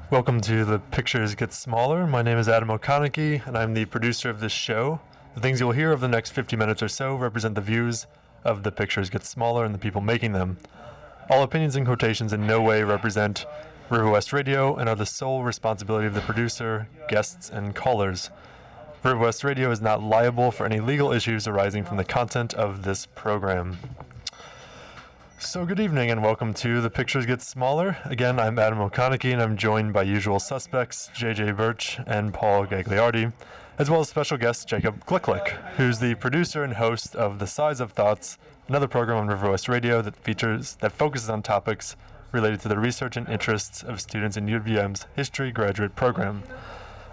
Welcome to The Pictures Get Smaller. My name is Adam O'Conaghy, and I'm the producer of this show. The things you'll hear over the next 50 minutes or so represent the views of The Pictures Get Smaller and the people making them. All opinions and quotations in no way represent River West Radio and are the sole responsibility of the producer, guests, and callers. River West Radio is not liable for any legal issues arising from the content of this program. So good evening and welcome to The Pictures Get Smaller. Again, I'm Adam O'Conaghy and I'm joined by usual suspects JJ Birch and Paul Gagliardi, as well as special guest Jacob Glicklick, who's the producer and host of The Size of Thoughts, another program on River West Radio that focuses on topics related to the research and interests of students in UVM's history graduate program.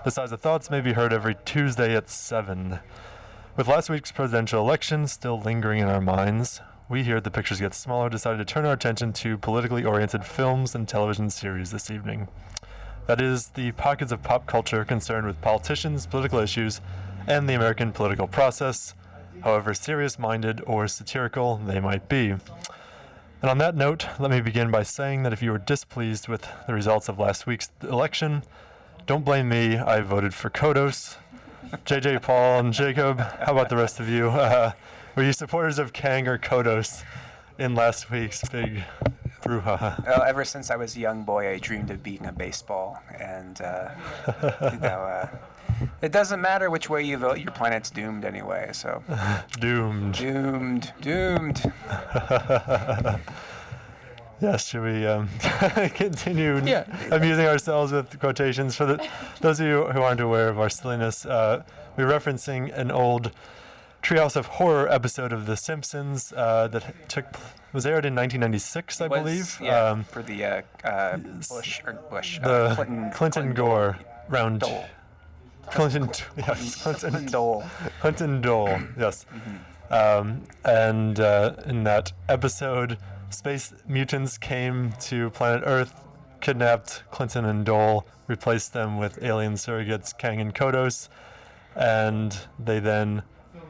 The Size of Thoughts may be heard every Tuesday at 7. With last week's presidential election still lingering in our minds, we here at The Pictures Get Smaller decided to turn our attention to politically oriented films and television series this evening. That is, the pockets of pop culture concerned with politicians, political issues, and the American political process, however serious-minded or satirical they might be. And on that note, let me begin by saying that if you were displeased with the results of last week's election, don't blame me, I voted for Kodos. JJ, Paul, and Jacob, how about the rest of you? Were you supporters of Kang or Kodos in last week's big brouhaha? Well, ever since I was a young boy, I dreamed of being a baseball, and it doesn't matter which way you vote, your planet's doomed anyway. So Doomed. Doomed. Yes, should we continue amusing ourselves with quotations? For those of you who aren't aware of our silliness, we're referencing an old Treehouse of Horror episode of The Simpsons that was aired in 1996, I believe. Yeah, for the Clinton Gore round. Dole. Clinton Dole. Clinton Dole, yes. And in that episode, space mutants came to planet Earth, kidnapped Clinton and Dole, replaced them with alien surrogates Kang and Kodos, and they then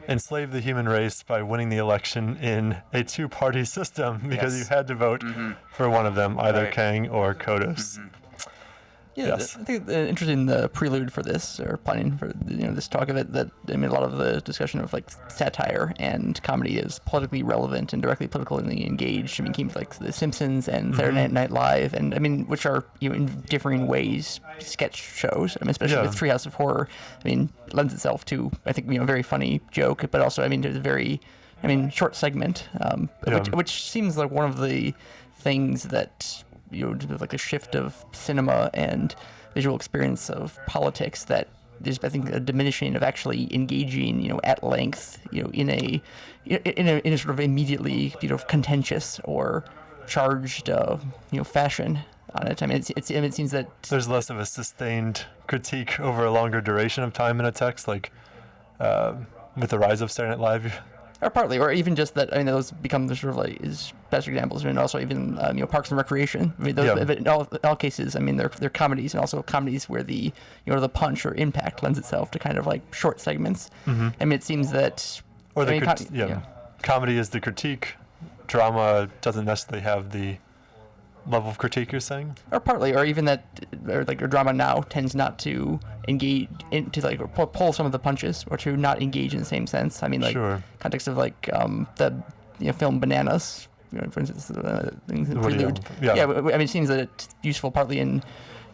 enslaved the human race by winning the election in a two-party system because you had to vote for one of them, either Kang or Kodos. Yeah, Yes. I think the interesting prelude for this, or planning for this talk of it, that I mean a lot of the discussion of like satire and comedy is politically relevant and directly politically engaged. I mean, games like The Simpsons and Saturday Night Live, and I mean, which are in differing ways sketch shows. I mean, especially with Treehouse of Horror. I mean, lends itself to I think a very funny joke, but also I mean there's a very short segment, which seems like one of the things that like a shift of cinema and visual experience of politics that there's I think a diminishing of actually engaging at length in a sort of immediately contentious or charged fashion on it. I mean it seems that there's less of a sustained critique over a longer duration of time in a text, like with the rise of Saturday Night Live. Or partly, or even just that. I mean, those become the sort of like is best examples, and also even Parks and Recreation. I mean, those, but in all cases, I mean, they're comedies, and also comedies where the the punch or impact lends itself to kind of like short segments. I mean, it seems that comedy is the critique. Drama doesn't necessarily have the level of critique you're saying, or partly, or even that, or drama now tends not to engage into like or pull some of the punches, or to not engage in the same sense. I mean, like context of like the film Bananas, for instance, things in Prelude. I mean, it seems that it's useful partly in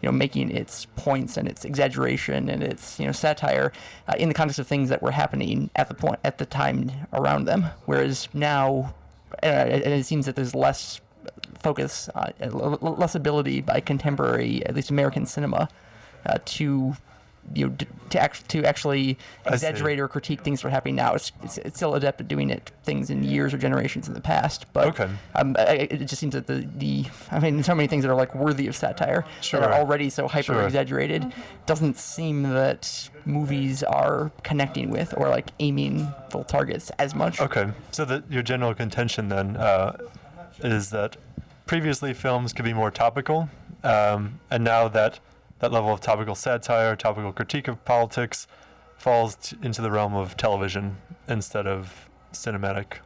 making its points and its exaggeration and its satire in the context of things that were happening at the time around them, whereas now it seems that there's less focus, less ability by contemporary, at least American cinema, to actually exaggerate or critique things that are happening now. It's still adept at doing things in years or generations in the past. But it just seems that I mean, so many things that are like worthy of satire that are already so hyper exaggerated. Doesn't seem that movies are connecting with or like aiming full targets as much. Okay, so your general contention then is that previously films could be more topical, and now that level of topical satire, topical critique of politics falls into the realm of television instead of cinematic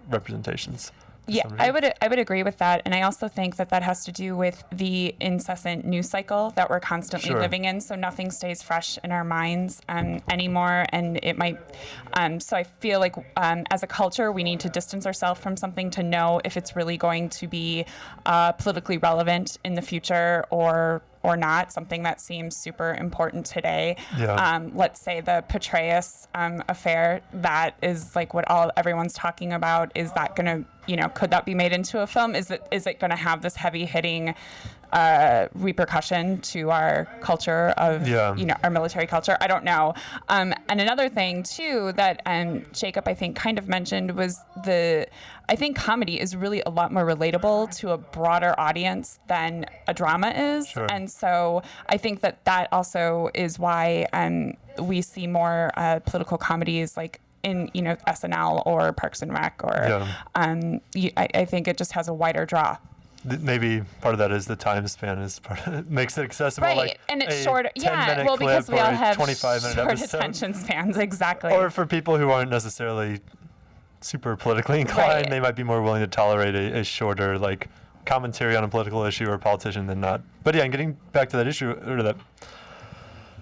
representations. Yeah, I would agree with that, and I also think that that has to do with the incessant news cycle that we're constantly Sure. living in. So nothing stays fresh in our minds anymore, and it might. So I feel like as a culture, we need to distance ourselves from something to know if it's really going to be politically relevant in the future or not, something that seems super important today. Yeah. Let's say the Petraeus affair, that is like what everyone's talking about. Is that going to, could that be made into a film? Is it going to have this heavy hitting repercussion to our culture of, Yeah. our military culture? I don't know. And another thing too that Jacob, I think, kind of mentioned was I think comedy is really a lot more relatable to a broader audience than a drama is. Sure. And so I think that also is why we see more political comedies like in, SNL or Parks and Rec, or I think it just has a wider draw. Maybe part of that is the time span makes it accessible. Right, like and it's a short. 10-minute Well, because clip we or all a have 25-minute short episode. attention spans, exactly. Or for people who aren't necessarily super politically inclined, Right. they might be more willing to tolerate a shorter like commentary on a political issue or a politician than not. But yeah, and getting back to that issue or that,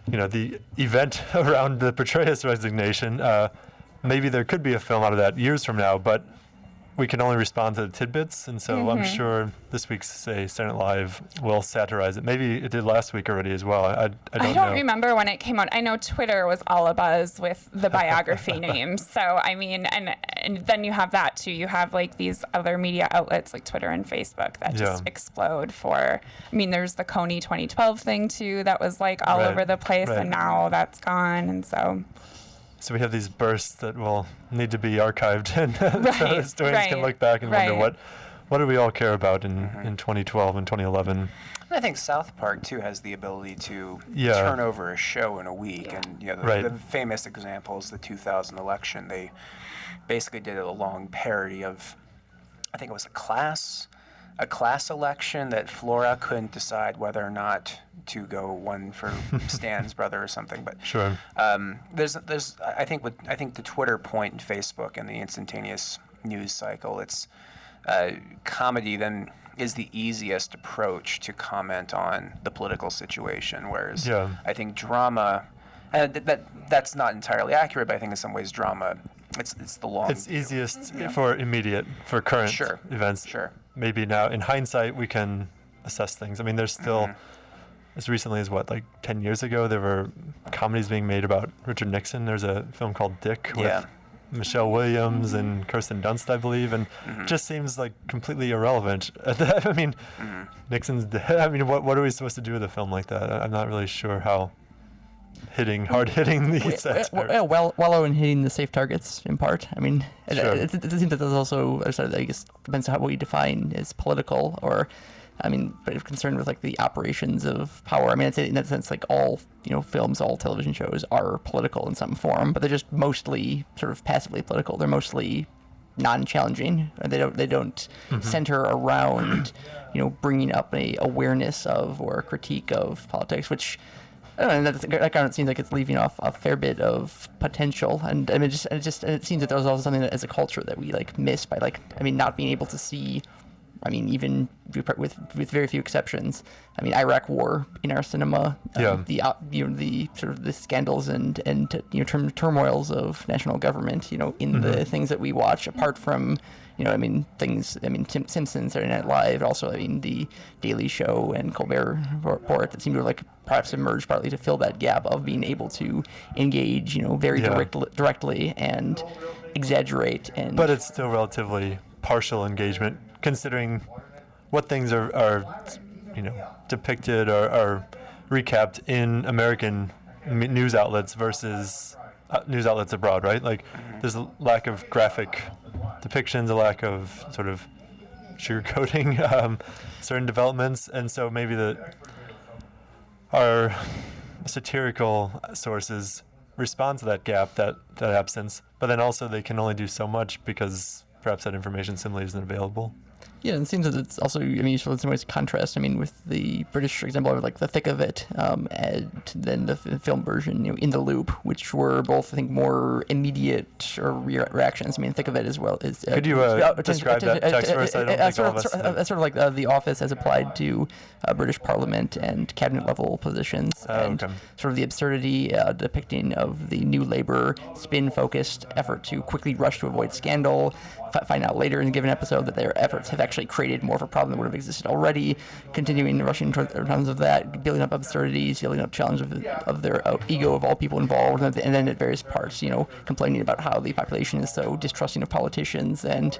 the event around the Petraeus resignation, maybe there could be a film out of that years from now, but we can only respond to the tidbits, and so I'm sure this week's Saturday Night Live will satirize it. Maybe it did last week already as well. I don't know. Remember when it came out. I know Twitter was all abuzz with the biography names. So I mean, and then you have that too. You have like these other media outlets like Twitter and Facebook that just explode for. I mean, there's the Coney 2012 thing too that was like all over the place, and now that's gone, and so. So we have these bursts that will need to be archived, and so historians can look back and wonder what do we all care about in 2012 and 2011. I think South Park too has the ability to turn over a show in a week, and the famous example is the 2000 election. They basically did a long parody of, I think it was a class election that Flora couldn't decide whether or not to go one for Stan's brother or something. But Sure. there's I think the Twitter point and Facebook and the instantaneous news cycle, it's comedy then is the easiest approach to comment on the political situation, whereas I think drama, and that's not entirely accurate, but I think in some ways drama, it's the long. It's easiest for current events. Sure. Maybe now in hindsight we can assess things. I mean, there's still as recently as 10 years ago there were comedies being made about Richard Nixon. There's a film called Dick with Michelle Williams and Kirsten Dunst, I believe, and just seems like completely irrelevant. I mean, Nixon's dead. I mean, what are we supposed to do with a film like that? I'm not really sure how hard hitting these Wallow in hitting the safe targets in part. I mean, it seems that there's also, I guess, depends on what we define as political, or, I mean, but if concerned with like the operations of power. I mean, I'd say in that sense, like all films, all television shows are political in some form, but they're just mostly sort of passively political. They're mostly non-challenging. They don't center around bringing up a awareness of or critique of politics, which. I don't know, that kind of seems like it's leaving off a fair bit of potential, and I mean, it seems that there's also something that as a culture that we miss by not being able to see. I mean, even with very few exceptions. I mean, Iraq War in our cinema, the sort of the scandals and turmoils of national government, in the things that we watch. Apart from, Simpsons, Saturday Night Live, also the Daily Show and Colbert Report that seem to perhaps emerge partly to fill that gap of being able to engage, very directly and exaggerate and. But it's still relatively partial engagement, considering what things are depicted or are recapped in American news outlets versus news outlets abroad, right? Like, there's a lack of graphic depictions, a lack of sort of sugarcoating certain developments, and so maybe our satirical sources respond to that gap, that absence, but then also they can only do so much because perhaps that information simply isn't available. Yeah, and it seems that it's also, useful in some ways to contrast, with the British example of like The Thick of It, and then the film version, In the Loop, which were both, I think, more immediate reactions. Thick of It as well is. Could you describe that text for us? I don't think all of us know. Sort of like The Office as applied to British Parliament and cabinet level positions, and sort of the absurdity depicting of the New Labour spin-focused effort to quickly rush to avoid scandal. Find out later in a given episode that their efforts have actually created more of a problem that would have existed already, continuing rushing in terms of that, building up absurdities, building up challenge of their ego of all people involved, and then at various parts, complaining about how the population is so distrusting of politicians. And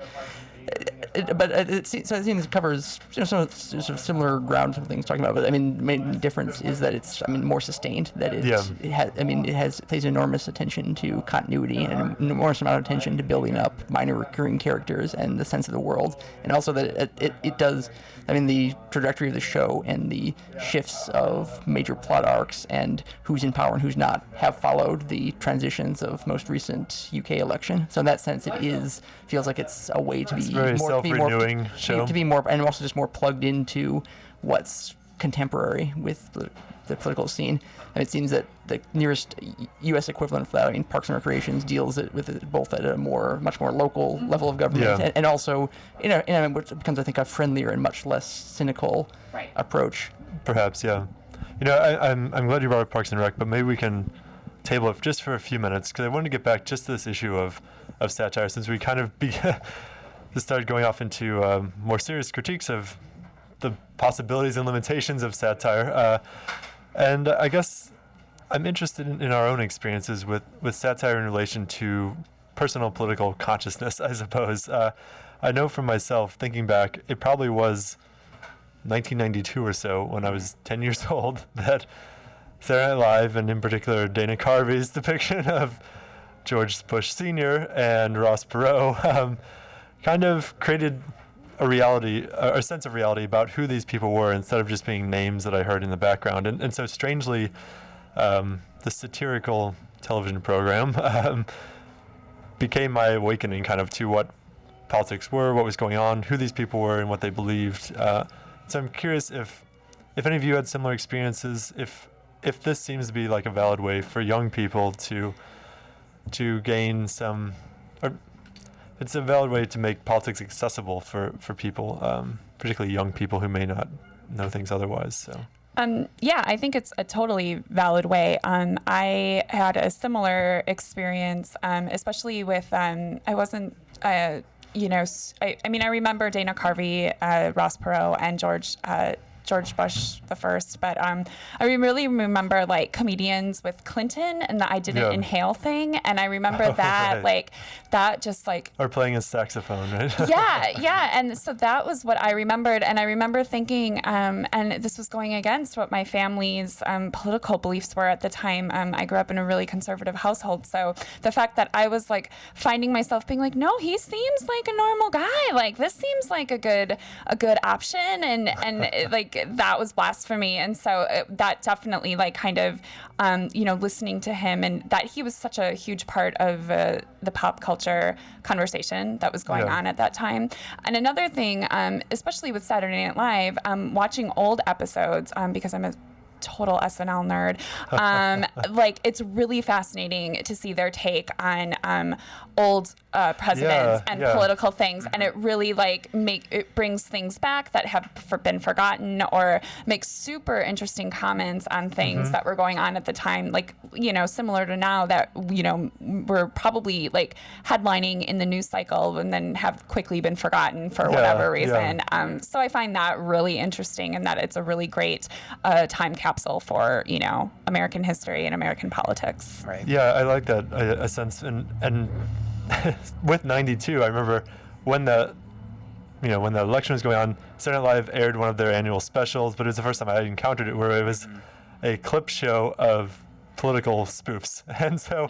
it seems it covers some sort of similar ground, some things talking about. But the main difference is that it's more sustained. That it plays enormous attention to continuity and an enormous amount of attention to building up minor recurring characters and the sense of the world, and also that it does. The trajectory of the show and the shifts of major plot arcs and who's in power and who's not have followed the transitions of most recent UK election. So in that sense, feels like it's a way to be very self-renewing show. To be more, and also just more plugged into what's contemporary with the political scene. And it seems that the nearest U.S. equivalent for that, Parks and Recreations, deals with it both at a much more local level of government, and also in what becomes, I think, a friendlier and much less cynical approach. Perhaps, yeah. I'm glad you brought up Parks and Rec, but maybe we can table it just for a few minutes, because I wanted to get back just to this issue of satire, since we kind of just started going off into more serious critiques of the possibilities and limitations of satire. And I guess I'm interested in our own experiences with satire in relation to personal political consciousness, I suppose. I know from myself, thinking back, it probably was 1992 or so, when I was 10 years old, that Saturday Night Live, and in particular Dana Carvey's depiction of George Bush Sr. and Ross Perot, kind of created a sense of reality about who these people were, instead of just being names that I heard in the background. And so strangely, the satirical television program became my awakening kind of to what politics were, what was going on, who these people were, and what they believed. So I'm curious if any of you had similar experiences, if this seems to be like a valid way for young people to gain some, or it's a valid way to make politics accessible for people, particularly young people who may not know things otherwise. So. Yeah, I think it's a totally valid way. I had a similar experience, especially with, I wasn't, I remember Dana Carvey, Ross Perot, and George Bush the first, but I really remember like comedians with Clinton and the I Didn't Inhale thing, and I remember that like that just like or playing a saxophone, right? yeah, and so that was what I remembered, and I remember thinking, and this was going against what my family's political beliefs were at the time. I grew up in a really conservative household, so the fact that I was like finding myself being like, no, he seems like a normal guy, like this seems like a good option, and like that was blasphemy. And so that definitely like kind of listening to him, and that he was such a huge part of the pop culture conversation that was going on at that time. And another thing, especially with Saturday Night Live, watching old episodes, because I'm a total SNL nerd, like it's really fascinating to see their take on old presidents and political things, and it really like it brings things back that have been forgotten, or makes super interesting comments on things that were going on at the time, like similar to now, that were probably like headlining in the news cycle and then have quickly been forgotten for whatever reason. So I find that really interesting, and that it's a really great time capsule for American history and American politics. Right. Yeah, I like that a sense, and with 92, I remember when the election was going on, Saturday Night Live aired one of their annual specials, but it was the first time I encountered it, where it was a clip show of political spoofs. And so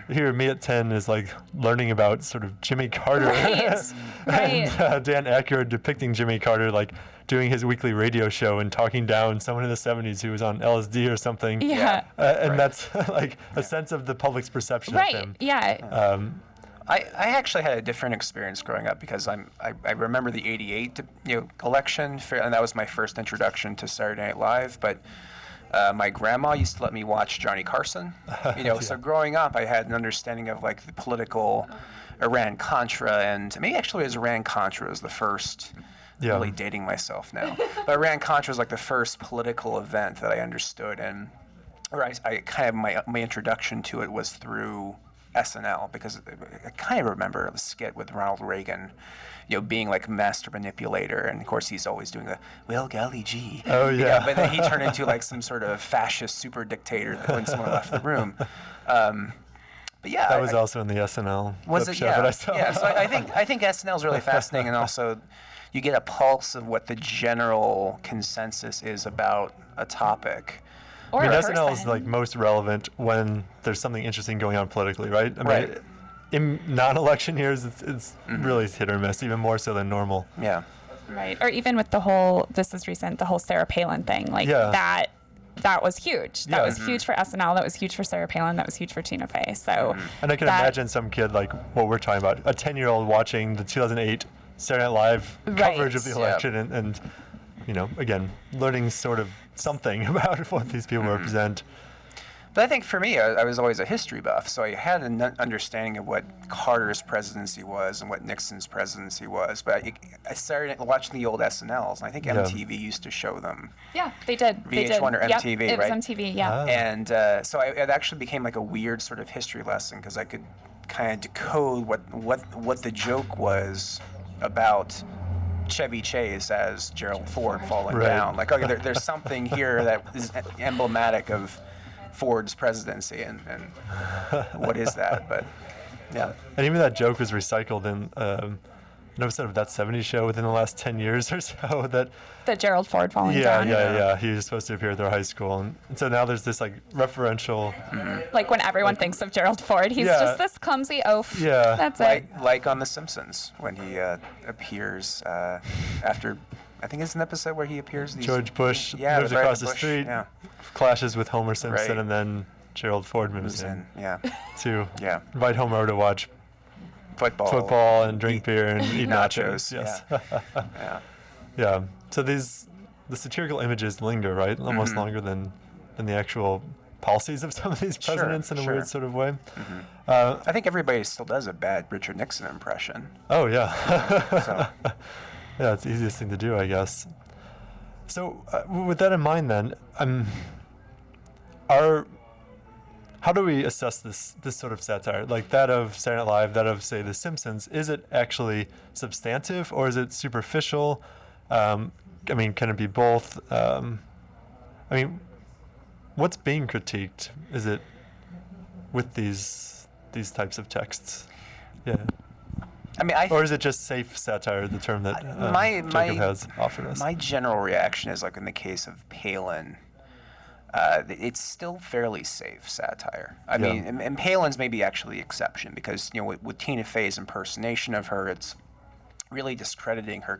here, me at 10 is like learning about sort of Jimmy Carter. Right. And Dan Aykroyd depicting Jimmy Carter like doing his weekly radio show and talking down someone in the 70s who was on LSD or something. Yeah. And that's like a sense of the public's perception of him. Yeah. I actually had a different experience growing up because I remember the '88 election, and that was my first introduction to Saturday Night Live. But my grandma used to let me watch Johnny Carson. Yeah. So growing up, I had an understanding of like the political Iran-Contra, and maybe actually it was Iran-Contra was the first. Yeah. Really dating myself now, but Iran-Contra was like the first political event that I understood, and I kind of my introduction to it was through SNL, because I kind of remember the skit with Ronald Reagan, being like a master manipulator, and of course he's always doing the well, golly gee. Oh yeah. But then he turned into like some sort of fascist super dictator when someone left the room. But yeah, that was also in the SNL was it? show Yeah, that I saw. Yeah. So I think SNL is really fascinating, and also you get a pulse of what the general consensus is about a topic. Or I mean, a SNL is person. like most relevant when there's something interesting going on politically, right? I mean, Right. in non-election years, it's really hit or miss, even more so than normal. Yeah. Right. Or even with the whole, this is recent, the whole Sarah Palin thing. Like Yeah. that was huge. That Yeah. was huge for SNL. That was huge for Sarah Palin. That was huge for Tina Fey. So And I can that- imagine some kid like what we're talking about, a 10-year-old watching the 2008 Saturday Night Live coverage of the Right. election and again, learning sort of something about what these people represent. But I think for me, I was always a history buff, so I had an understanding of what Carter's presidency was and what Nixon's presidency was. But I started watching the old SNLs, and I think MTV used to show them. Yeah, they did. They did. VH1 or MTV, yep, it right? was MTV, yeah. And so it actually became like a weird sort of history lesson, because I could kind of decode what the joke was about Chevy Chase as Gerald Ford falling Right. down. Like, okay, there's something here that is emblematic of Ford's presidency, and what is that? But yeah. And even that joke was recycled in an episode of That 70s Show within the last 10 years or so. That The Gerald Ford falling yeah, down. yeah. He was supposed to appear at their high school, and so now there's this like referential. Like when everyone thinks of Gerald Ford, he's Yeah. just this clumsy oaf. Yeah. That's it. Like on The Simpsons, when he appears after, I think it's an episode where he appears. George Bush Yeah, moves right, across the Bush, street, yeah. clashes with Homer Simpson, Right. and then Gerald Ford moves Moves in in, yeah. to Yeah. invite Homer to watch football and drink beer and eat nachos. Yes. Yeah. Yeah. So the satirical images linger, right? Almost longer than the actual policies of some of these Sure, presidents in a sure. weird sort of way. I think everybody still does a bad Richard Nixon impression. Oh yeah. So Yeah, it's the easiest thing to do, I guess. So with that in mind, then, how do we assess this sort of satire, like that of Saturday Night Live, that of, say, The Simpsons? Is it actually substantive or is it superficial? I mean, can it be both? I mean, what's being critiqued? Is it with these types of texts? Yeah. I mean, Or is it just safe satire, the term that Jacob has offered us? My general reaction is, like in the case of Palin, it's still fairly safe satire. I Yeah. mean, and Palin's maybe actually the exception, because with Tina Fey's impersonation of her, it's really discrediting her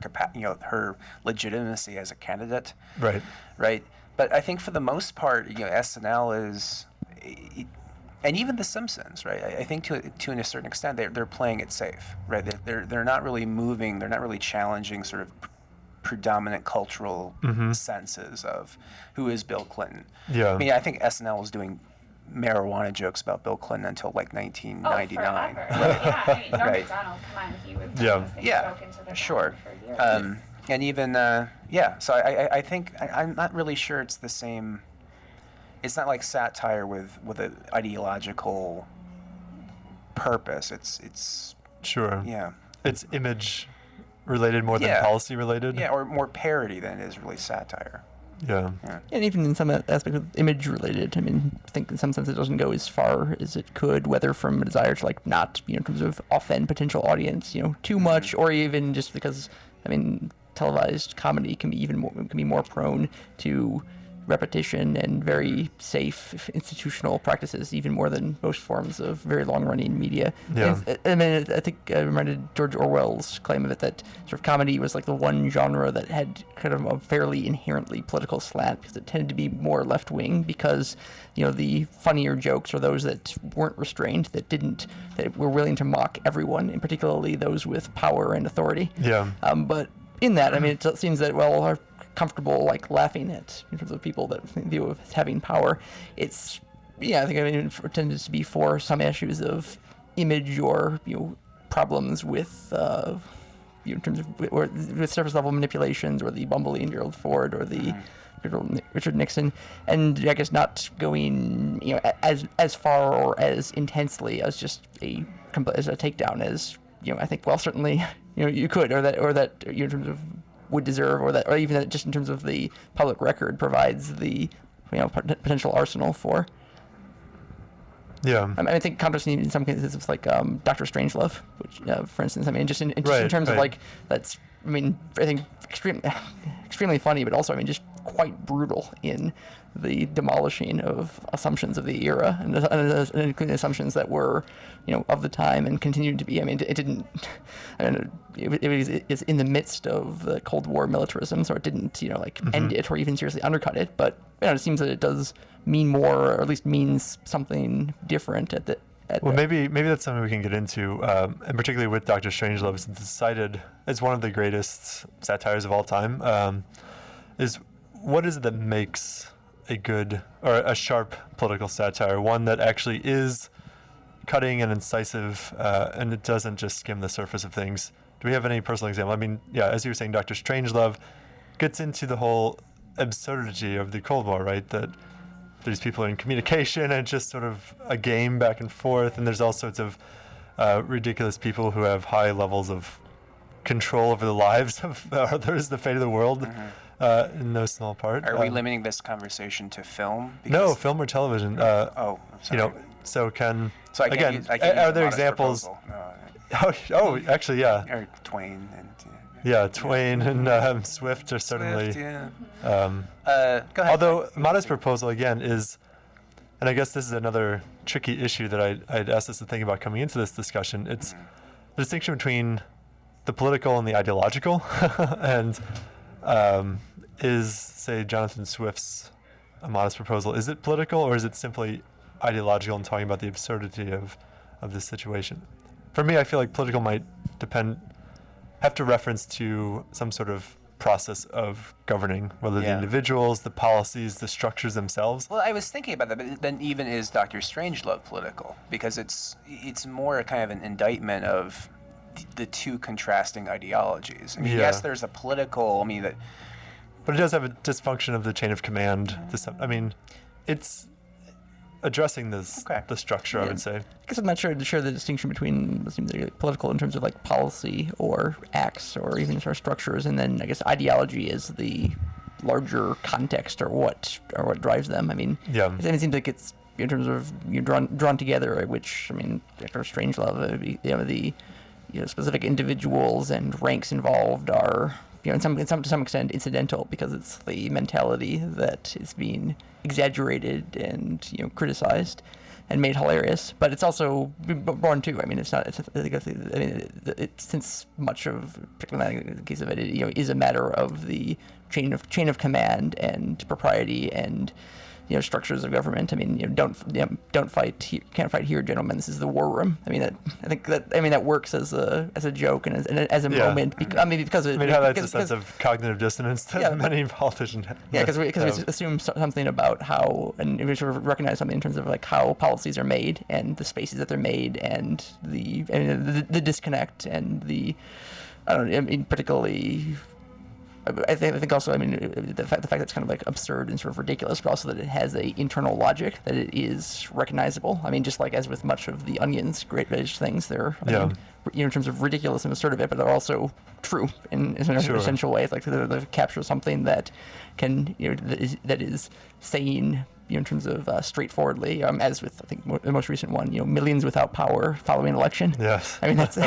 her legitimacy as a candidate. Right. Right. But I think for the most part, SNL is. And even The Simpsons, right? I think to a certain extent they're playing it safe, right? They're not really moving. They're not really challenging sort of predominant cultural senses of who is Bill Clinton. Yeah. I mean, I think SNL was doing marijuana jokes about Bill Clinton until like 1999. Yeah, I mean, Norm Right. Macdonald, come on, he would Yeah, sure. And even so I think I'm not really sure it's the same. It's not like satire with an ideological purpose. It's Sure. yeah. It's image related more than Yeah. policy related. Yeah, or more parody than it is really satire. Yeah. And even in some aspects of image related, I mean, I think in some sense it doesn't go as far as it could, whether from a desire to like not, in terms of offend potential audience, too much, or even just because, I mean, televised comedy can be more prone to repetition and very safe institutional practices, even more than most forms of very long-running media. Yeah. And I think I reminded George Orwell's claim of it that sort of comedy was like the one genre that had kind of a fairly inherently political slant, because it tended to be more left-wing, because the funnier jokes are those that weren't restrained, that were willing to mock everyone, and particularly those with power and authority. Yeah. But in that, I mean, it seems that, well, are comfortable like laughing at in terms of people that view of having power. It's I think it tends to be for some issues of image or problems with in terms of with surface level manipulations, or the bumbling Gerald Ford, or the Richard Nixon, and I guess not going as far or as intensely as just a takedown as I think, well, certainly you could, or that in terms of would deserve, or even that just in terms of the public record provides the potential arsenal for. Yeah. I think contrasting in some cases it's like Dr. Strangelove, which for instance, I mean, just in terms of like, that's, I mean, I think extremely funny, but also, I mean, just quite brutal in the demolishing of assumptions of the era, and including assumptions that were, of the time and continued to be. I mean, it didn't. I mean, it's in the midst of the Cold War militarism, so it didn't, end it or even seriously undercut it. But it seems that it does mean more, or at least means something different at the. Maybe that's something we can get into, and particularly with Dr. Strangelove, since it's cited as one of the greatest satires of all time. Is what is it that makes a good or a sharp political satire, one that actually is cutting and incisive, and it doesn't just skim the surface of things? Do we have any personal example? I mean, yeah, as you were saying, Dr. Strangelove gets into the whole absurdity of the Cold War, right? That there's people in communication and it's just sort of a game back and forth, and there's all sorts of ridiculous people who have high levels of control over the lives of others, the fate of the world. In no small part. Are we limiting this conversation to film? No, film or television. I'm sorry. So can. So I again, can't use are there examples? Oh, actually, yeah. Or Twain and. Yeah, Twain and Swift are certainly. Swift, yeah. Go ahead. Although Modest Proposal again is, and I guess this is another tricky issue that I'd asked us to think about coming into this discussion. It's the distinction between the political and the ideological, and. Is, say, Jonathan Swift's A Modest Proposal, is it political, or is it simply ideological and talking about the absurdity of this situation? For me, I feel like political might have to reference to some sort of process of governing, whether the individuals, the policies, the structures themselves. Well, I was thinking about that, but then even is Dr. Strangelove political? Because it's more kind of an indictment of the two contrasting ideologies. I mean, yes, there's a political, but it does have a dysfunction of the chain of command. It's addressing the structure, I would say. I guess I'm not sure the distinction between political in terms of like policy or acts or even sort of structures, and then I guess ideology is the larger context or what drives them. I mean, it seems like it's in terms of drawn together, which Dr. Strangelove, the specific individuals and ranks involved are, to some extent incidental, because it's the mentality that is being exaggerated and criticized and made hilarious. But it's also born too. Since much of, particularly in the case of it, is a matter of the chain of command and propriety and structures of government. Don't fight. Can't fight here, gentlemen. This is the war room. That works as a joke and as a moment. Because that's a sense of cognitive dissonance that many politicians have. Yeah, because we assume something about how, and we sort of recognize something in terms of like how policies are made and the spaces that they're made and the disconnect and particularly. I think also, the fact that it's kind of like absurd and sort of ridiculous, but also that it has a internal logic, that it is recognizable. just like as with much of the Onion's great British things, they're, in terms of ridiculous and absurd of it, but they're also true in an essential way. It's like they capture something that can, that is saying, in terms of straightforwardly, as with, I think, the most recent one, millions without power following election. Yes. That's...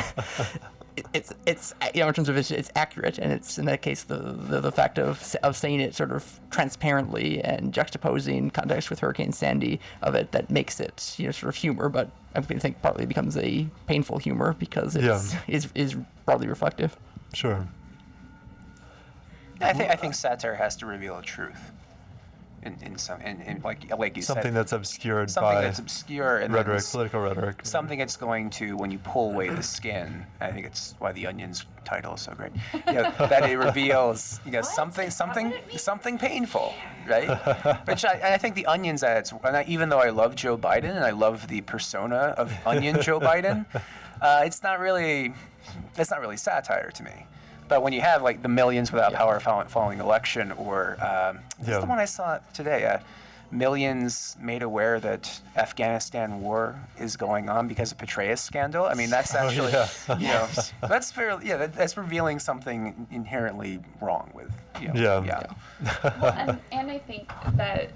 it's in terms of it's accurate, and it's in that case the fact of saying it sort of transparently and juxtaposing context with Hurricane Sandy of it that makes it sort of humor, but I think partly becomes a painful humor because it's is broadly reflective. Sure. I think satire has to reveal a truth. In like you said, something that's obscured something by that's obscure and rhetoric, political rhetoric. Something that's going to, when you pull away the skin, I think it's why the Onion's title is so great. That it reveals something painful, right? Which I think the Onion's at its, even though I love Joe Biden and I love the persona of Onion Joe Biden, it's not really satire to me. But when you have like the Millions Without Power following election, or this is the one I saw today, Millions made aware that Afghanistan war is going on because of Petraeus scandal. I mean, that's actually, that's fairly, that's revealing something inherently wrong with, Well, and I think that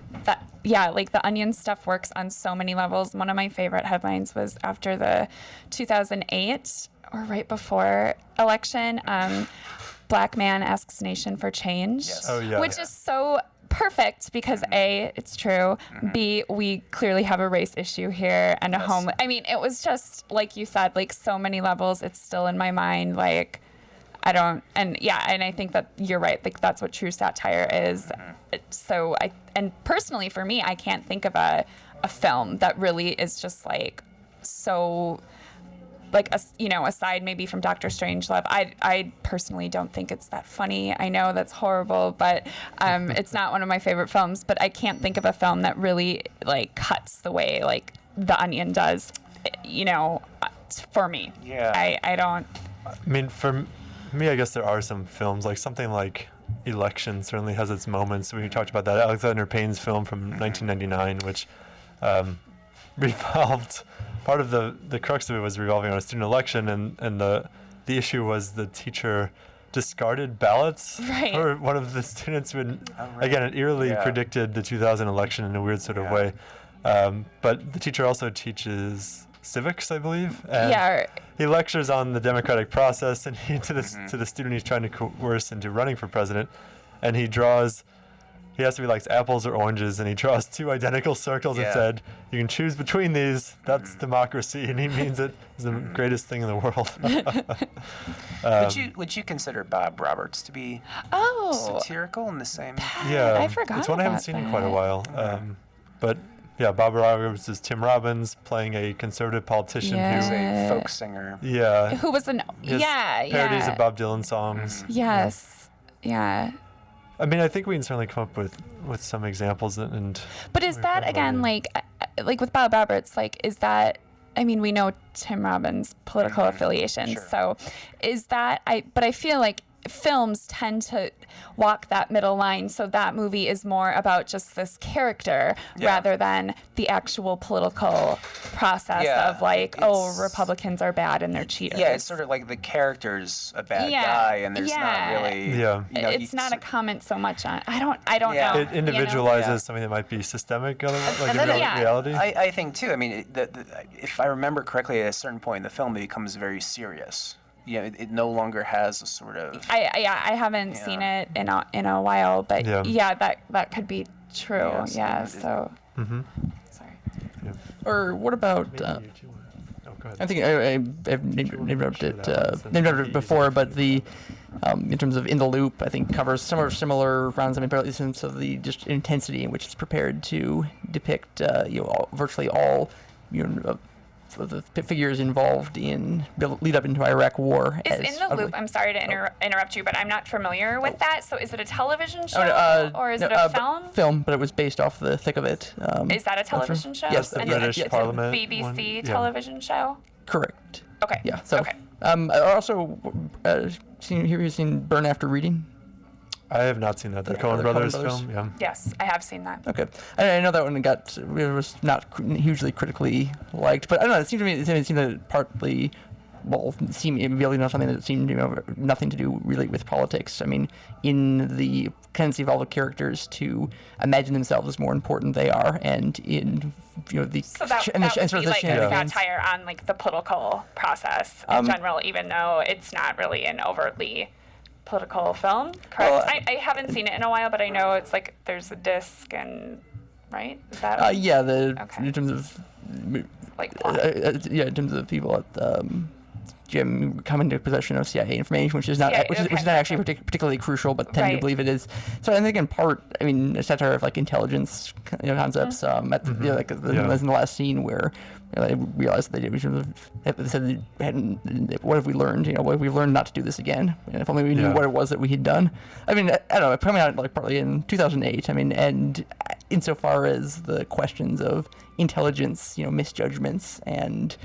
like the Onion stuff works on so many levels. One of my favorite headlines was after the 2008 or right before election, Black man asks nation for change, which is so perfect because A, it's true, B, we clearly have a race issue here and a home. I mean, it was just, like you said, like so many levels, it's still in my mind, like, and I think that you're right, like that's what true satire is. And personally for me, I can't think of a film that really is just like so, like, aside maybe from Dr. Strangelove, I personally don't think it's that funny. I know that's horrible, but it's not one of my favorite films. But I can't think of a film that really like cuts the way like The Onion does, for me. Yeah. I don't. I mean, for me, I guess there are some films, like something like Election certainly has its moments. We talked about that Alexander Payne's film from 1999, which revolved. Part of the crux of it was revolving on a student election, and the issue was the teacher discarded ballots for one of the students who had, again, it eerily predicted the 2000 election in a weird sort of way. But the teacher also teaches civics, I believe. And he lectures on the democratic process, and to the student he's trying to coerce into running for president, and he has to be like apples or oranges, and he draws two identical circles and said, you can choose between these, that's democracy, and he means it is the greatest thing in the world. Would you consider Bob Roberts to be satirical in the same? Yeah, I forgot it's one I haven't seen in quite a while. But yeah, Bob Roberts is Tim Robbins playing a conservative politician who's who a folk singer. Yeah. Who was parodies of Bob Dylan songs. Yes. Yeah. I mean, I think we can certainly come up with some examples and. But is that again like with Bob Roberts? Like, is that? I mean, we know Tim Robbins' political affiliations, so is that? But I feel like films tend to walk that middle line, so that movie is more about just this character rather than the actual political process of like, Republicans are bad and they're cheaters. Yeah, it's sort of like the character's a bad guy, and there's not really. It's not a comment so much on. I don't know. It individualizes something that might be systemic, like in reality. I think too. I mean, if I remember correctly, at a certain point in the film, it becomes very serious. It no longer has a sort of. I haven't seen it in a while, but that could be true. So. Mm-hmm. Sorry. Yeah. Or what about? I think I've named it before, but the in terms of In the Loop, I think covers some similar rounds. I mean, partly sense of the just intensity in which it's prepared to depict virtually all the figures involved in the lead up into Iraq War. Is In the Loop, I'm sorry to interrupt you, but I'm not familiar with that. So is it a television show or is it a film? Film, but it was based off the thick of it. Is that a television show? Yes, the British Parliament. It's a BBC television show? Correct. Okay. Yeah. So, I also seen Burn After Reading. I have not seen that. The Coen Brothers film. Yeah. Yes, I have seen that. Okay, I know that one was not hugely critically liked, but I don't know. It seemed that it partly seem really not something that seemed nothing to do really with politics. I mean, in the tendency of all the characters to imagine themselves as more important they are, and in the so that would be like a satire on like the political process in general, even though it's not really an overtly political film. Correct? Well, I haven't seen it in a while, but I know it's like there's a disc and right. Is that? In terms of in terms of people at Jim come into possession of CIA information, which is not actually particularly crucial, but tend to believe it is. So I think in part, I mean, a satire of like intelligence concepts. In the last scene where they realized that they said, "What have we learned? What have we learned not to do this again? And if only we knew what it was that we had done." I mean, I don't know. Coming out like partly in 2008. I mean, and insofar as the questions of intelligence, misjudgments, and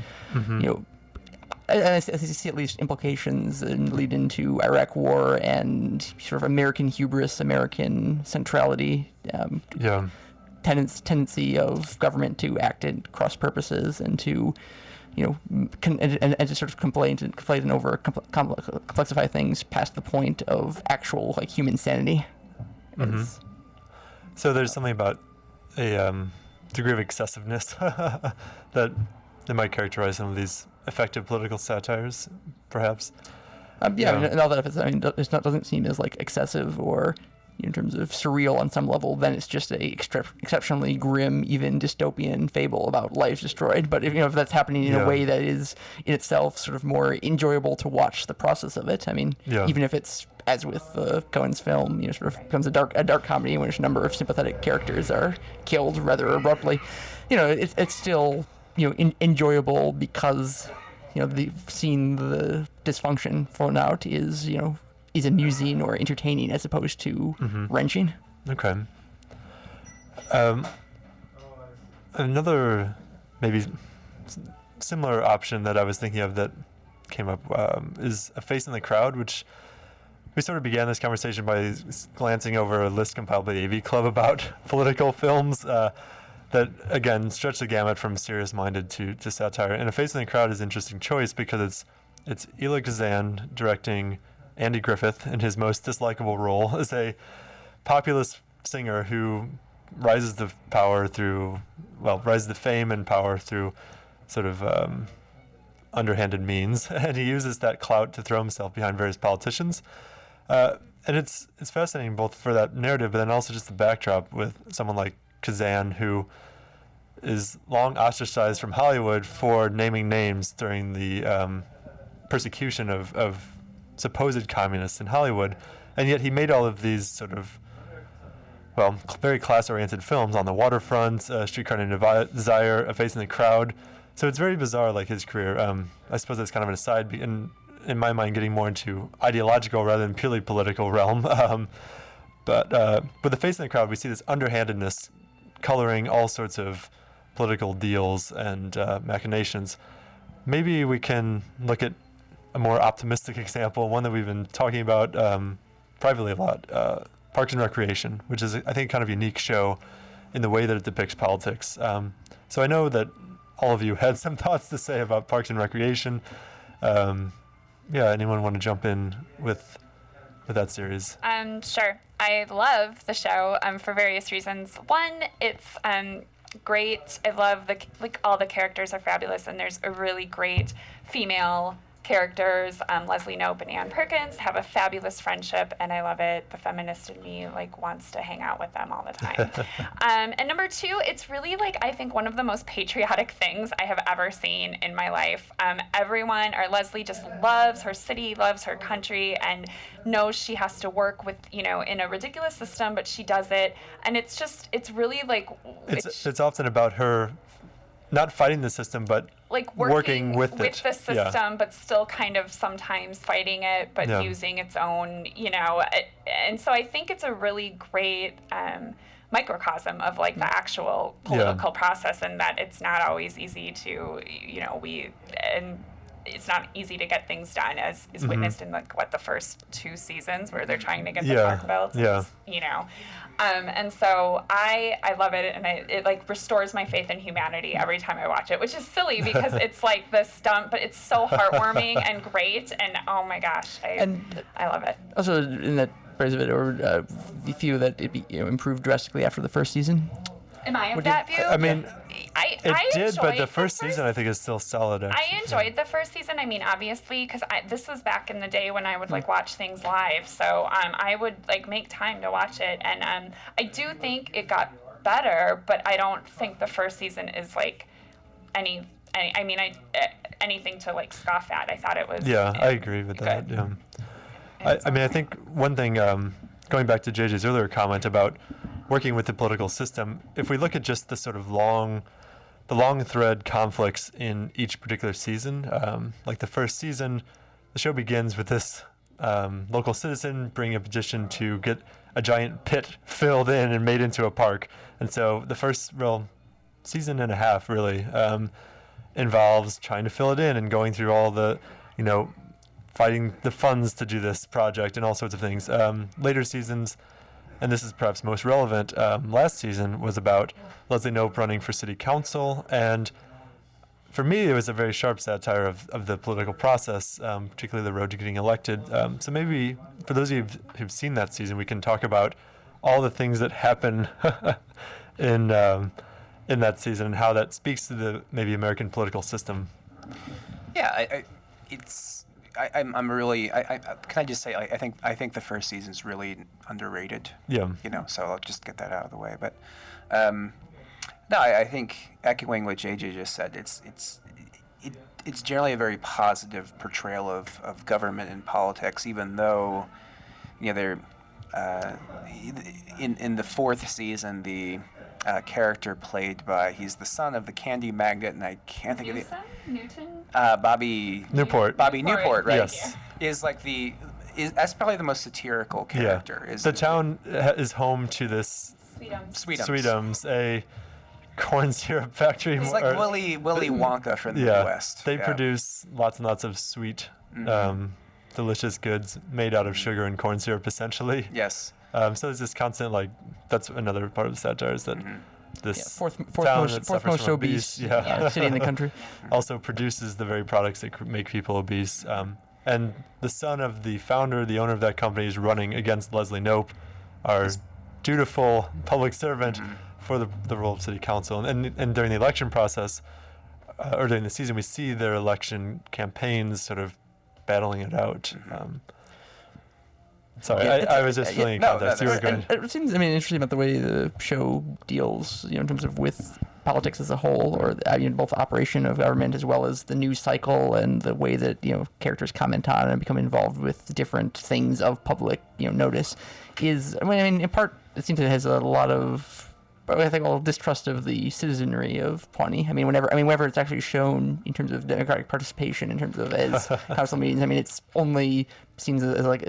I see at least implications and lead into Iraq War and sort of American hubris, American centrality, tendency of government to act at cross purposes and to, and to sort of conflate and over complexify things past the point of actual like human sanity. So there's something about a degree of excessiveness that might characterize some of these effective political satires, perhaps. And all that, if it's doesn't seem as like excessive or in terms of surreal on some level, then it's just a exceptionally grim, even dystopian fable about lives destroyed. But if that's happening in a way that is in itself sort of more enjoyable to watch the process of it, I mean, even if it's, as with Coen's film, sort of becomes a dark comedy in which a number of sympathetic characters are killed rather abruptly, it's still enjoyable because seeing the dysfunction flown out is amusing or entertaining as opposed to wrenching. Okay. Another maybe similar option that I was thinking of that came up is A Face in the Crowd, which we sort of began this conversation by glancing over a list compiled by the AV Club about political films that, again, stretch the gamut from serious-minded to satire. And A Face in the Crowd is an interesting choice because it's Elia Kazan directing Andy Griffith in his most dislikable role as a populist singer who rises to fame and power through sort of underhanded means. And he uses that clout to throw himself behind various politicians. And it's fascinating both for that narrative, but then also just the backdrop with someone like Kazan, who is long ostracized from Hollywood for naming names during the persecution of supposed communists in Hollywood, and yet he made all of these sort of, very class-oriented films On the Waterfront, Streetcar Named Desire, A Face in the Crowd. So it's very bizarre, like his career. I suppose that's kind of an aside, in my mind, getting more into ideological rather than purely political realm. But with A Face in the Crowd, we see this underhandedness coloring all sorts of political deals and machinations. Maybe we can look at a more optimistic example, one that we've been talking about privately a lot, Parks and Recreation, which is, I think, kind of unique show in the way that it depicts politics. So I know that all of you had some thoughts to say about Parks and Recreation. Anyone want to jump in with that series? Sure. I love the show for various reasons. One, it's great. I love all the characters are fabulous, and there's a really great female characters. Leslie Knope and Ann Perkins have a fabulous friendship, and I love it. The feminist in me wants to hang out with them all the time. And number two, it's really I think one of the most patriotic things I have ever seen in my life. Leslie just loves her city, loves her country, and knows she has to work with in a ridiculous system, but she does it, and it's really it's often about her not fighting the system, but working with the system, but still kind of sometimes fighting it, but using its own, and so I think it's a really great microcosm of the actual political process, and that it's not always easy to, it's not easy to get things done, as is witnessed in the first 2 seasons where they're trying to get the park built. Yeah. You know, and so I love it, and it like restores my faith in humanity every time I watch it, which is silly because it's like the stump, but it's so heartwarming and great, and oh my gosh, I love it. Also, in that praise of it, or the view that it improved drastically after the first season. Am I of that view? I mean, I did, but the first season I think is still solid. Actually. I enjoyed the first season. I mean, obviously, because this was back in the day when I would like watch things live, so I would like make time to watch it, and I do think it got better, but I don't think the first season is like anything to like scoff at. I thought it was. Yeah, I agree with that. Yeah. I mean, I think one thing, going back to JJ's earlier comment about working with the political system, if we look at just the sort of long thread conflicts in each particular season, like the first season, the show begins with this local citizen bringing a petition to get a giant pit filled in and made into a park. And so the first season and a half really involves trying to fill it in and going through all the, fighting the funds to do this project and all sorts of things. Later seasons, and this is perhaps most relevant, last season was about Leslie Knope running for city council. And for me, it was a very sharp satire of the political process, particularly the road to getting elected. So maybe for those of you who've seen that season, we can talk about all the things that happen in that season and how that speaks to the maybe American political system. Yeah, I'm really. Can I just say I think the first season's really underrated. Yeah. So I'll just get that out of the way. But no, I think echoing what JJ just said, it's generally a very positive portrayal of government and politics, even though they're in the fourth season the character played by, he's the son of the candy magnate, and I can't think of it. Bobby Newport. Bobby Newport, right? Yes. Is like that's probably the most satirical character. Yeah. The town is home to this Sweetums, a corn syrup factory. It's like Willy Wonka from the Midwest. They produce lots and lots of sweet, delicious goods made out of sugar and corn syrup, essentially. Yes. So there's this constant, that's another part of the satire is that this fourth town most that suffers from obese city in the country also produces the very products that make people obese. And the son of the founder, the owner of that company, is running against Leslie Knope, our dutiful public servant, for the role of city council. And during the election process, or during the season, we see their election campaigns sort of battling it out. Sorry, I was just filling in context. You were going. It seems, interesting about the way the show deals, in terms of with politics as a whole, or both operation of government as well as the news cycle and the way that characters comment on and become involved with different things of public notice. In part, it seems it has a lot of, I think, a distrust of the citizenry of Pawnee. Whenever it's actually shown in terms of democratic participation, in terms of as council meetings, it's only seen as like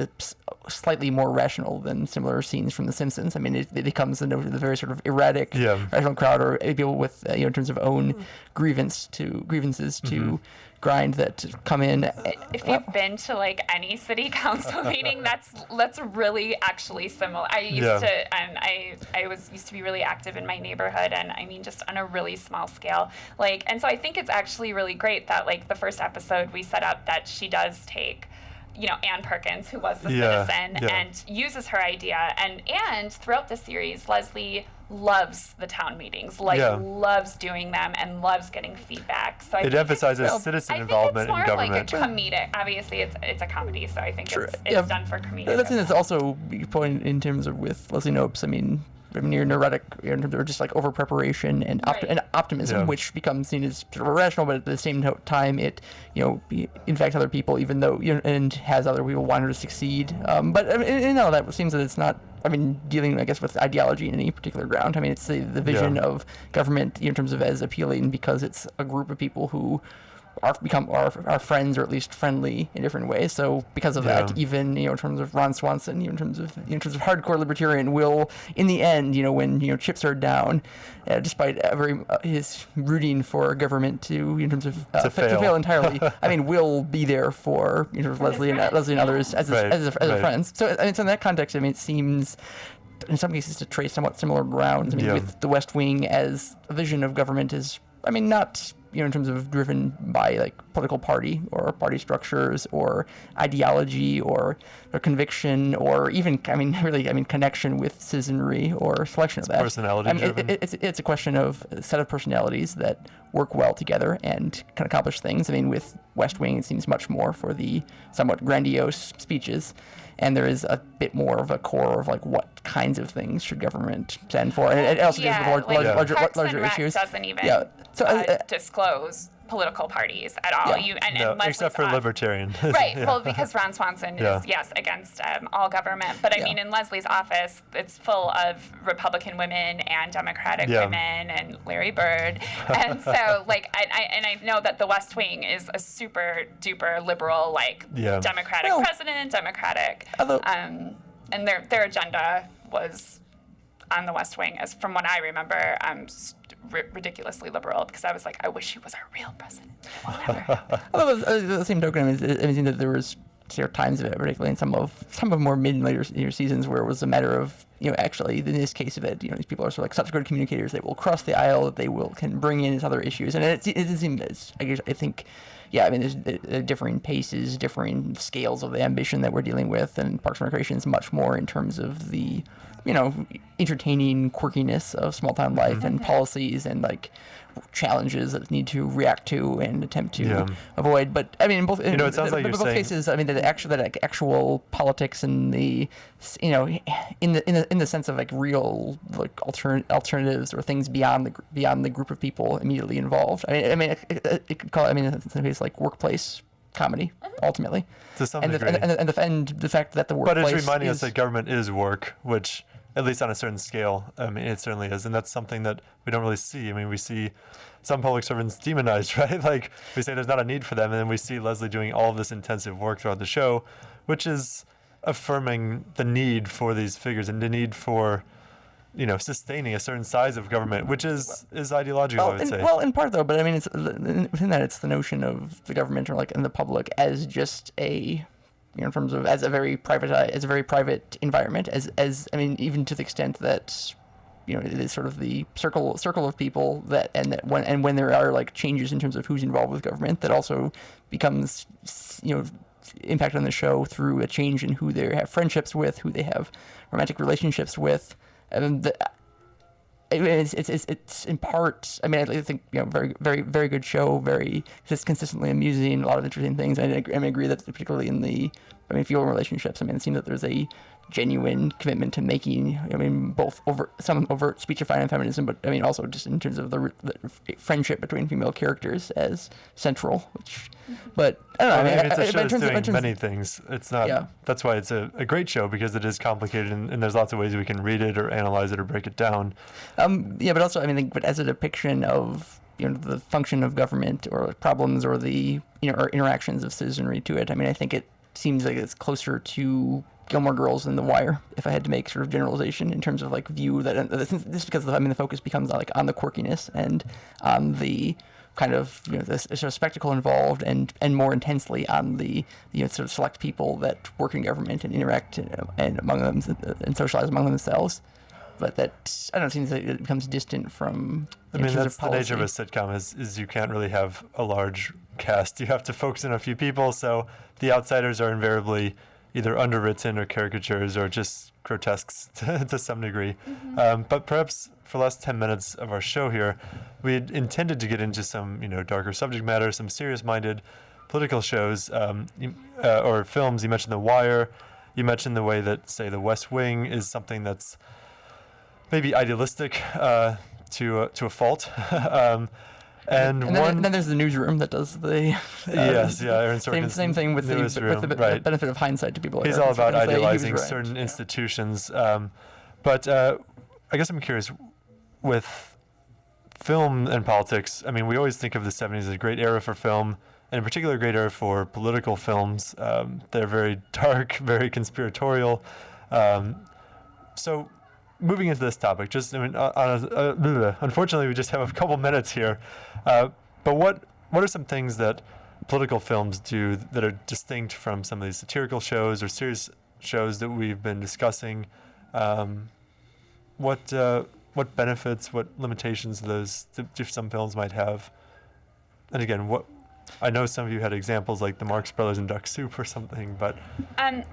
slightly more rational than similar scenes from The Simpsons. It becomes the very sort of erratic, rational crowd, or people with, in terms of own grievances to grind that come in. If you've been to any city council meeting, that's really actually similar. I used to, I used to be really active in my neighborhood, and just on a really small scale. And so I think it's actually really great that the first episode we set up that she does take Ann Perkins, who was the citizen, and uses her idea. And throughout the series, Leslie loves the town meetings, loves doing them, and loves getting feedback. So it emphasizes citizen involvement in government. It's more like a comedic. Obviously, it's a comedy, so I think it's done for comedic. That's it's also your point in terms of with Leslie Knope's. You're neurotic, or just over preparation and optimism, which becomes seen as sort of irrational, but at the same time, it infects other people, even though and has other people want her to succeed. But in all that, it seems that it's not. Dealing, I guess, with ideology in any particular ground. It's the vision of government in terms of as appealing because it's a group of people who are friends, or at least friendly in different ways. So because of that, even in terms of Ron Swanson, in terms of hardcore libertarian, will in the end, when chips are down, despite his rooting for government to to fail entirely, will be there for Leslie and others as friends. So so in that context, it seems in some cases to trace somewhat similar grounds. With the West Wing as a vision of government is, not in terms of driven by like political party or party structures or ideology or conviction or even connection with citizenry or selection of that. Personality driven. It's a question of a set of personalities that work well together and can accomplish things. With West Wing, it seems much more for the somewhat grandiose speeches, and there is a bit more of a core of like what kinds of things should government stand for, and it also deals with larger issues. Doesn't even disclose political parties at all. Except for libertarian. Right. Well, because Ron Swanson is against all government, but in Leslie's office, it's full of Republican women and Democratic women and Larry Bird, and so I know that the West Wing is a super duper liberal, Democratic president, Democratic, and their agenda was on the West Wing, as from what I remember, ridiculously liberal, because I was like, I wish he was our real president. It will never happen. Although the same token, it seems that there was times of it, particularly in some of more mid and later seasons, where it was a matter of actually in this case of it, these people are sort of like such good communicators, they will cross the aisle, that they can bring in other issues, and it seems I think. There's differing paces, differing scales of the ambition that we're dealing with, and Parks and Recreation is much more in terms of the, entertaining quirkiness of small town life and policies and challenges that need to react to and attempt to avoid. But in both, it sounds like both cases, that actual politics and the, in the sense of real alternatives or things beyond the group of people immediately involved. It could call it, in some cases workplace comedy ultimately. To some degree. And the fact that the workplace. But it's reminding us that government is work, which, at least on a certain scale, it certainly is, and that's something that we don't really see. We see some public servants demonized, right? We say there's not a need for them, and then we see Leslie doing all of this intensive work throughout the show, which is affirming the need for these figures and the need for, sustaining a certain size of government, which is ideological, I would say. Well, in part though, but it's within that, it's the notion of the government or and the public as just a. In terms of as a very private environment, even to the extent that it is sort of the circle of people that when there are changes in terms of who's involved with government, that also becomes impact on the show through a change in who they have friendships with, who they have romantic relationships with, and it's in part. I think very very very good show, very just consistently amusing, a lot of interesting things. I agree that particularly in the female relationships, it seems that there's a genuine commitment to making both some overt speechifying and feminism, but also just in terms of the friendship between female characters as central. But I don't know. It's a show that's doing many things. It's not. Yeah. That's why it's a great show, because it is complicated and there's lots of ways we can read it or analyze it or break it down. But also but as a depiction of the function of government or problems or the or interactions of citizenry to it. I think it seems like it's closer to Gilmore Girls than The Wire, if I had to make sort of generalization in terms of view that this, because the focus becomes on the quirkiness and on the kind of the sort of spectacle involved, and more intensely on the sort of select people that work in government and interact and among them and socialize among themselves. But that, I don't know, it seems like it becomes distant from. That's the nature of a sitcom is you can't really have a large cast. You have to focus on a few people, so the outsiders are invariably either underwritten or caricatures or just grotesques to some degree. But perhaps for the last 10 minutes of our show here, we had intended to get into some darker subject matter, some serious-minded political shows or films. You mentioned The Wire. You mentioned the way that, say, The West Wing is something that's maybe idealistic to a fault. And then there's the Newsroom that does the Aaron Sorkin's same thing with the benefit of hindsight to people. He's all about idealizing certain institutions. But I guess I'm curious, with film and politics, I mean, we always think of the 70s as a great era for film, and in particular, a great era for political films. They're very dark, very conspiratorial. So moving into this topic, just, I mean, unfortunately, we just have a couple minutes here. But what are some things that political films do that are distinct from some of these satirical shows or serious shows that we've been discussing? What benefits, what limitations those some films might have? And again, I know some of you had examples like the Marx Brothers and Duck Soup or something, but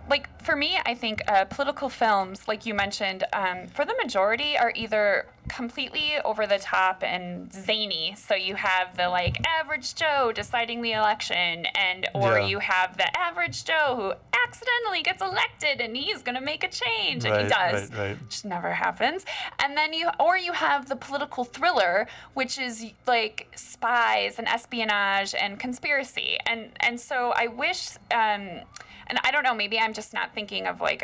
like for me, I think political films, like you mentioned, for the majority are either completely over the top and zany. So you have the like average Joe deciding the election, or you have the average Joe who accidentally gets elected and he's going to make a change, and he does, which never happens. And then you have the political thriller, which is like spies and espionage and conspiracy. And so I wish, and I don't know, maybe I'm just not thinking of like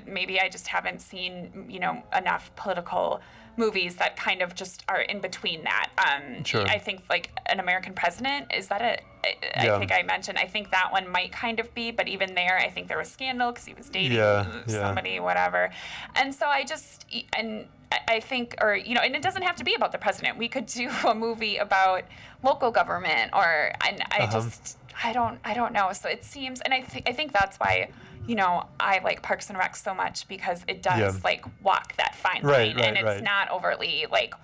maybe I just haven't seen, enough political movies that kind of just are in between that. Sure. I think like An American President, is that I think I mentioned, I think that one might kind of be, but even there, I think there was scandal because he was dating somebody, whatever. And so I think, and it doesn't have to be about the president. We could do a movie about local government, I don't know. So it seems, and I think that's why, I like Parks and Rec so much, because it does like walk that fine line, and it's not overtly like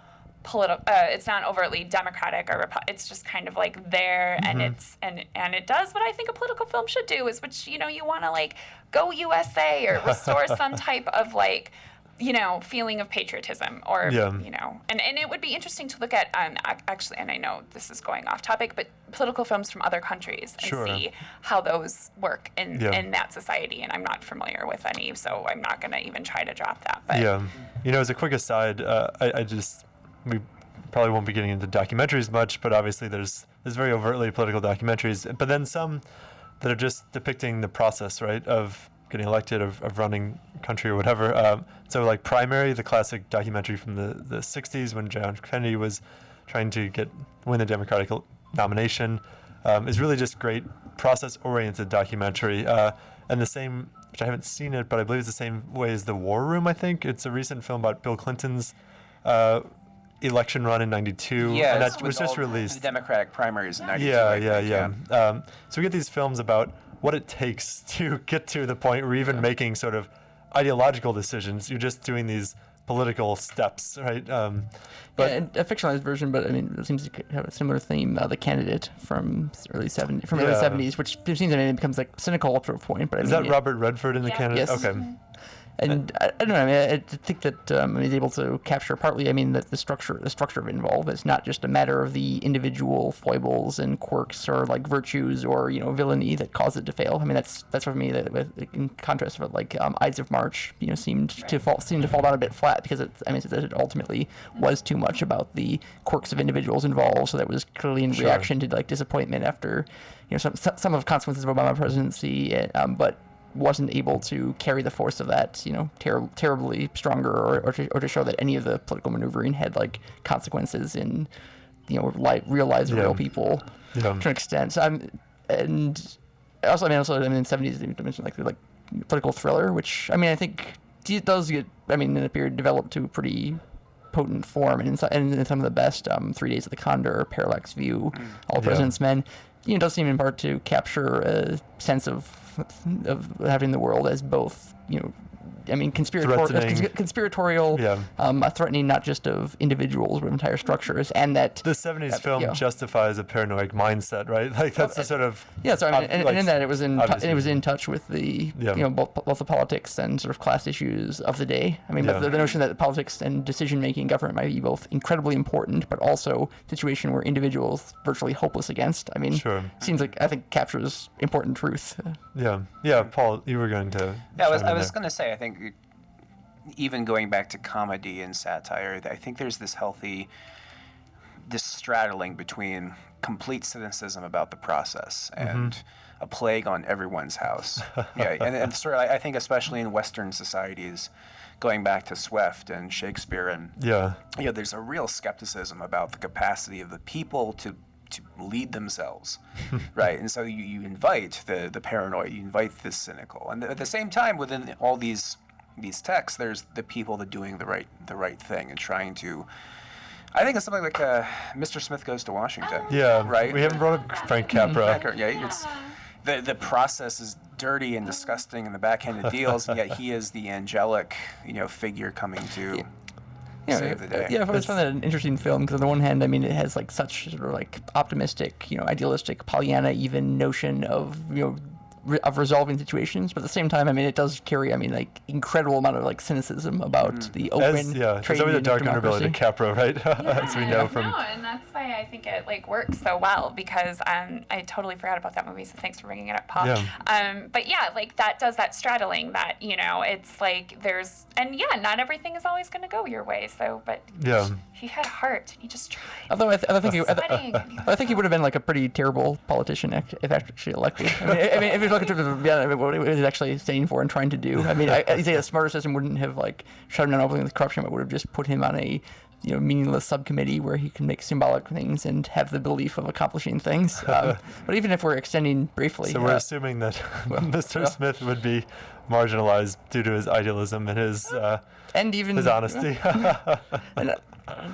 political. It's not overtly Democratic or it's just kind of like there, and it does what I think a political film should do, is which you want to like go USA or restore some type of like feeling of patriotism, or and it would be interesting to look at actually, and I know this is going off topic, but political films from other countries and see how those work in that society. And I'm not familiar with any, so I'm not going to even try to drop that. But as a quick aside, we probably won't be getting into documentaries much, but obviously there's very overtly political documentaries, but then some that are just depicting the process, right, of getting elected, of running country or whatever. So like Primary, the classic documentary from the 60s when John Kennedy was trying to win the Democratic nomination, is really just great process-oriented documentary. And the same, which I haven't seen it, but I believe it's the same way as The War Room, I think. It's a recent film about Bill Clinton's election run in 92. Yeah, and that was just released. The Democratic primaries in 92. Yeah. So we get these films about what it takes to get to the point where even making sort of ideological decisions, you're just doing these political steps, right? And a fictionalized version, but I mean, it seems to have a similar theme. The Candidate from early 70s, which seems it becomes like cynical up to a point. But is that Robert Redford in The Candidate? Yes. Okay. And I don't know. I mean, I think that he's able to capture partly. I mean, that the structure of it involved. It's not just a matter of the individual foibles and quirks or like virtues or villainy that cause it to fail. I mean, that's for me that in contrast with like Ides of March, seemed to fall down a bit flat because it ultimately was too much about the quirks of individuals involved. So that was clearly in reaction to like disappointment after some of the consequences of Obama presidency, but wasn't able to carry the force of that, terribly stronger, or to show that any of the political maneuvering had like consequences in, real lives of real people to an extent. So in the 70s, you mentioned like political thriller, which I think it does get, in a period developed to a pretty potent form, and in some of the best, 3 Days of the Condor, Parallax View, All President's Men, it does seem in part to capture a sense of having the world as both, conspiratorial, threatening not just of individuals but entire structures, and that the 70s film justifies a paranoid mindset, right? Like that's the sort of So and in that it was in touch with the both the politics and sort of class issues of the day. But the notion that politics and decision making government might be both incredibly important, but also a situation where individuals virtually hopeless against. Seems like I think captures important truth. Paul, you were going to. I was going to say, I think even going back to comedy and satire, I think there's this healthy this straddling between complete cynicism about the process and a plague on everyone's house. And sort of, I think especially in Western societies, going back to Swift and Shakespeare, and there's a real skepticism about the capacity of the people to lead themselves, right? And so you invite the paranoid, you invite the cynical, and at the same time, within all these texts, there's the people that doing the right thing and trying to. I think it's something like Mr. Smith Goes to Washington. Right. We haven't brought up Frank Capra. It's the process is dirty and disgusting and the backhanded deals, and yet he is the angelic, figure coming to save the day. I found that an interesting film because on the one hand, I mean, it has like such sort of like optimistic, idealistic, Pollyanna even notion of of resolving situations, but at the same time, I mean, it does carry, like incredible amount of like cynicism about the open trade always a dark underbelly to democracy. Capra, right? As we know from. No, and that's why I think it like works so well because I totally forgot about that movie, so thanks for bringing it up, Paul. But like that does that straddling that it's like there's not everything is always going to go your way. So, but he had heart and he just tried. Although I think he would have been like a pretty terrible politician if actually elected. I mean, if you look at what he was actually standing for and trying to do. I mean, I'd say a smarter system wouldn't have like shut him down openly with corruption, but would have just put him on a meaningless subcommittee where he can make symbolic things and have the belief of accomplishing things. But even if we're extending briefly, so we're assuming that Mr. Smith would be marginalized due to his idealism and his and even his honesty,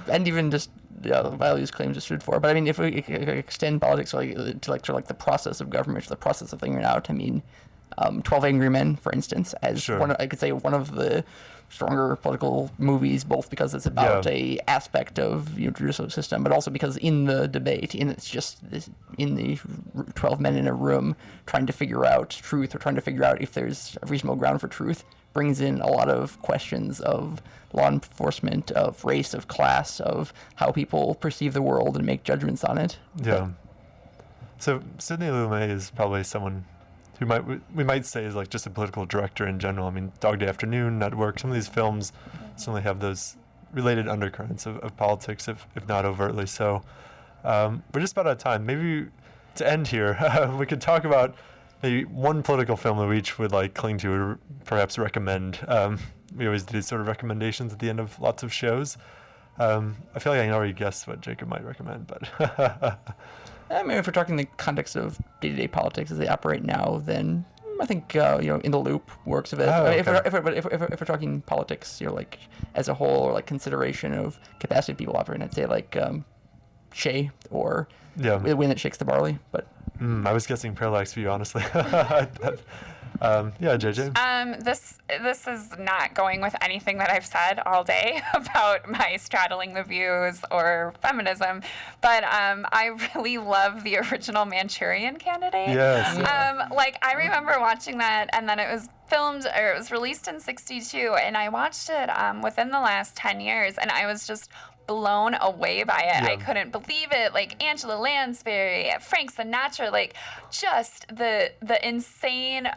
and even just the values claims it stood for. But I mean, if we extend politics to the process of government, to the process of figuring it out, I mean, 12 Angry Men, for instance, as one of the stronger political movies, both because it's about a aspect of judicial system, but also because in the debate, in the 12 men in a room trying to figure out truth or trying to figure out if there's a reasonable ground for truth, brings in a lot of questions of law enforcement, of race, of class, of how people perceive the world and make judgments on it. So Sidney Lumet is probably someone who we might say is like just a political director in general. I mean, Dog Day Afternoon, Network, some of these films certainly have those related undercurrents of politics, if not overtly so. We're just about out of time. Maybe to end here, we could talk about maybe one political film that we each would like cling to or perhaps recommend. We always do sort of recommendations at the end of lots of shows. I feel like I can already guess what Jacob might recommend, but I mean, if we're talking in the context of day-to-day politics as they operate now, then I think In the Loop works a bit. If we're talking politics, like as a whole, or like consideration of capacity of people operating, I'd say like Shea or The Wind That Shakes the Barley. But I was guessing Parallax View, honestly. JJ. This is not going with anything that I've said all day about my straddling the views or feminism, but I really love the original Manchurian Candidate. Yes. I remember watching that, and then it was released in '62, and I watched it within the last 10 years, and I was just blown away by it. I couldn't believe it. Like Angela Lansbury, Frank Sinatra, like just the insane.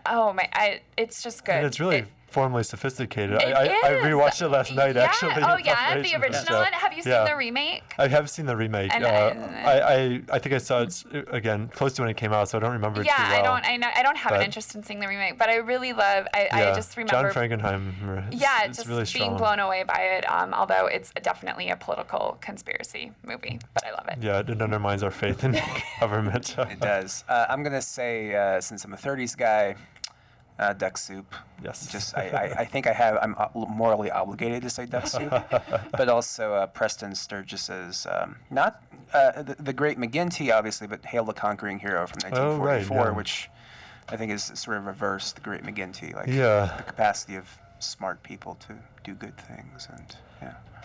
It's just good. And it's really formally sophisticated. I rewatched it last night, actually. Oh, yeah? The original one? Have you seen the remake? I have seen the remake. And I think I saw it, again, close to when it came out, so I don't remember it too well. I don't have an interest in seeing the remake, but I really love, I just remember. John Frankenheimer is just really strong. Being blown away by it, although it's definitely a political conspiracy movie, but I love it. Yeah, it undermines our faith in government. It does. I'm going to say, since I'm a 30s guy, Duck Soup. Yes. Just I think I'm morally obligated to say Duck Soup, but also Preston Sturges's not the Great McGinty, obviously, but Hail the Conquering Hero from 1944, which I think is sort of reversed the Great McGinty, the capacity of smart people to do good things, and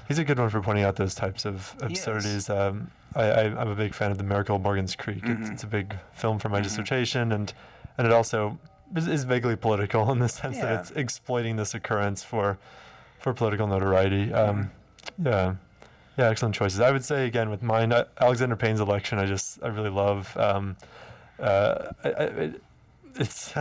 He's a good one for pointing out those types of absurdities. I'm a big fan of The Miracle of Morgan's Creek. It's a big film for my dissertation, and it also is vaguely political in the sense that it's exploiting this occurrence for political notoriety. Excellent choices. I would say again with mine, Alexander Payne's Election. I really love. It's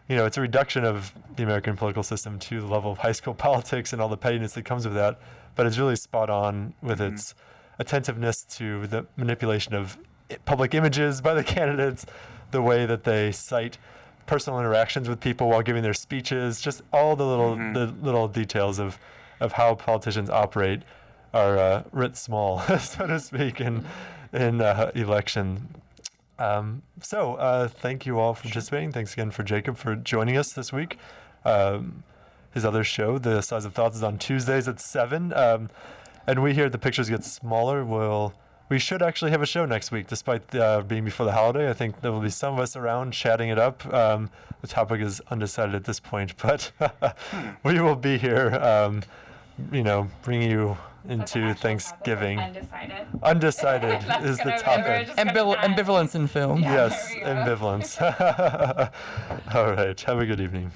it's a reduction of the American political system to the level of high school politics and all the pettiness that comes with that. But it's really spot on with its attentiveness to the manipulation of public images by the candidates, the way that they cite personal interactions with people while giving their speeches, just all the little details of how politicians operate are writ small, so to speak, in election. So thank you all for participating. Thanks again for Jacob for joining us this week. His other show, The Size of Thoughts, is on Tuesdays at 7. And we here at The Pictures Get Smaller we should actually have a show next week, despite being before the holiday. I think there will be some of us around chatting it up. The topic is undecided at this point, but we will be here, bringing you into Thanksgiving. Undecided is the topic. Ambivalence in film. Yes, ambivalence. All right. Have a good evening.